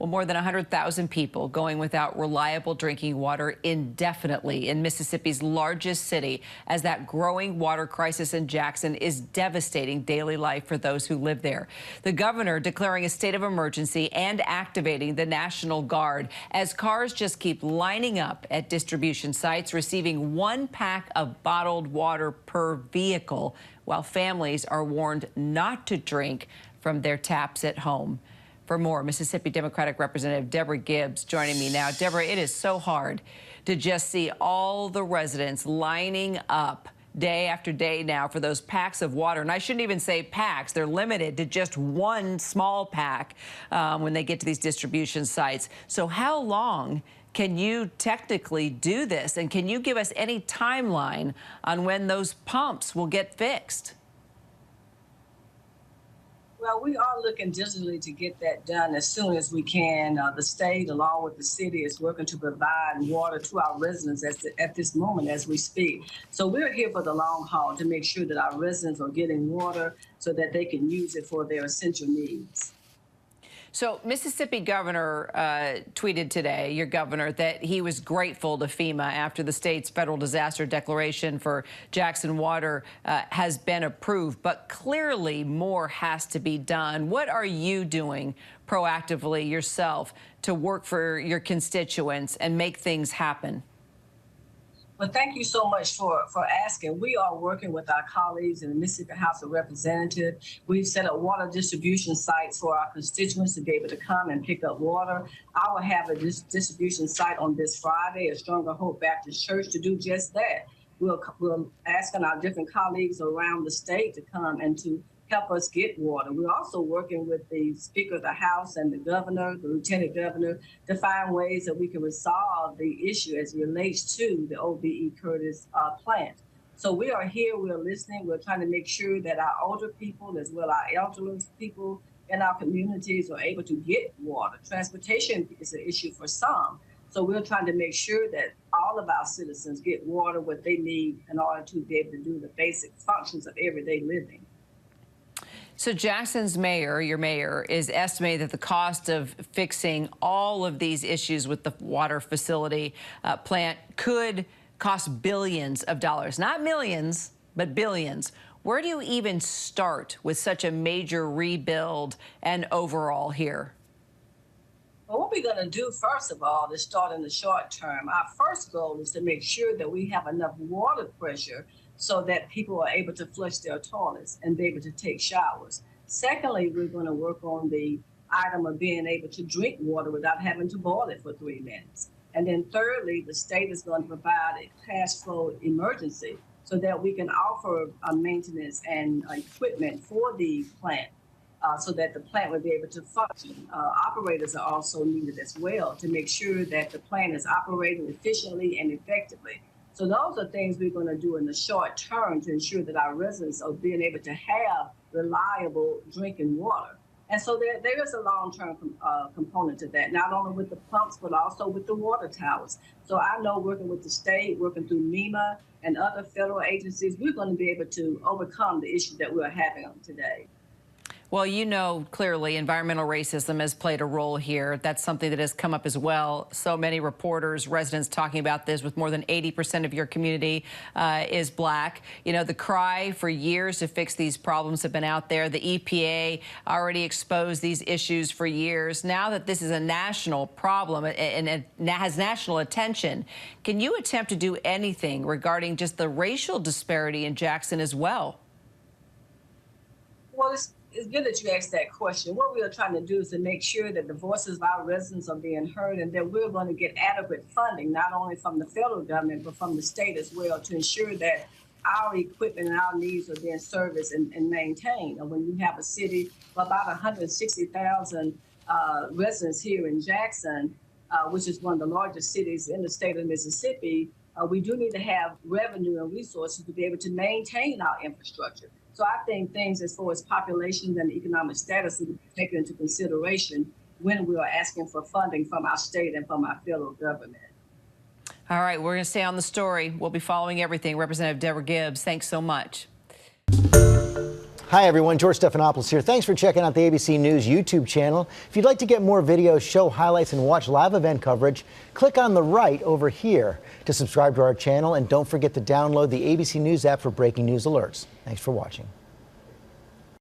Well, more than 100,000 people going without reliable drinking water indefinitely in Mississippi's largest city, as that growing water crisis in Jackson is devastating daily life for those who live there. The governor declaring a state of emergency and activating the National Guard as cars just keep lining up at distribution sites, receiving 1 pack of bottled water per vehicle, while families are warned not to drink from their taps at home. For more, Mississippi Democratic Representative Debra Gibbs joining me now. Debra, it is so hard to just see all the residents lining up day after day now for those packs of water. And I shouldn't even say packs. They're limited to just 1 small pack when they get to these distribution sites. So how long can you technically do this? And can you give us any timeline on when those pumps will get fixed? Well, we are looking diligently to get that done as soon as we can. The state, along with the city, is working to provide water to our residents at this moment as we speak. So we're here for the long haul to make sure that our residents are getting water so that they can use it for their essential needs. So Mississippi governor tweeted today, your governor, that he was grateful to FEMA after the state's federal disaster declaration for Jackson water has been approved. But clearly more has to be done. What are you doing proactively yourself to work for your constituents and make things happen? Well, thank you so much for asking. We are working with our colleagues in the Mississippi House of Representatives. We've set up water distribution sites for our constituents to be able to come and pick up water. I will have a distribution site on this Friday at Stronger Hope Baptist Church to do just that. We're asking our different colleagues around the state to come and to help us get water. We're also working with the Speaker of the House and the governor, the lieutenant governor, to find ways that we can resolve the issue as it relates to the OBE Curtis plant. So we are here, we're listening, we're trying to make sure that our older people, as well as our elderly people in our communities, are able to get water. Transportation is an issue for some. So we're trying to make sure that all of our citizens get water, what they need in order to be able to do the basic functions of everyday living. So Jackson's mayor, your mayor, is estimating that the cost of fixing all of these issues with the water facility plant could cost billions of dollars. Not millions, but billions. Where do you even start with such a major rebuild and overall here? Well, what we're going to do, first of all, is start in the short term. Our first goal is to make sure that we have enough water pressure so that people are able to flush their toilets and be able to take showers. Secondly, we're going to work on the item of being able to drink water without having to boil it for 3 minutes. And then thirdly, the state is going to provide a cash flow emergency so that we can offer maintenance and equipment for the plant so that the plant will be able to function. Operators are also needed as well to make sure that the plant is operating efficiently and effectively. So those are things we're going to do in the short term to ensure that our residents are being able to have reliable drinking water. And so there is a long-term component to that, not only with the pumps, but also with the water towers. So I know working with the state, working through MEMA and other federal agencies, we're going to be able to overcome the issue that we're having today. Well, you know, clearly environmental racism has played a role here. That's something that has come up as well. So many reporters, residents talking about this, with more than 80% of your community is black. You know, the cry for years to fix these problems have been out there. The EPA already exposed these issues for years. Now that this is a national problem and it has national attention, can you attempt to do anything regarding just the racial disparity in Jackson as well? Well, it's good that you asked that question. What we are trying to do is to make sure that the voices of our residents are being heard and that we're going to get adequate funding, not only from the federal government, but from the state as well, to ensure that our equipment and our needs are being serviced and maintained. And when you have a city of about 160,000 residents here in Jackson, which is one of the largest cities in the state of Mississippi, we do need to have revenue and resources to be able to maintain our infrastructure. So I think things as far as population and economic status will be taken into consideration when we are asking for funding from our state and from our federal government. All right, we're going to stay on the story. We'll be following everything. Representative Debra Gibbs, thanks so much. Hi, everyone. George Stephanopoulos here. Thanks for checking out the ABC News YouTube channel. If you'd like to get more videos, show highlights, and watch live event coverage, click on the right over here to subscribe to our channel. And don't forget to download the ABC News app for breaking news alerts. Thanks for watching.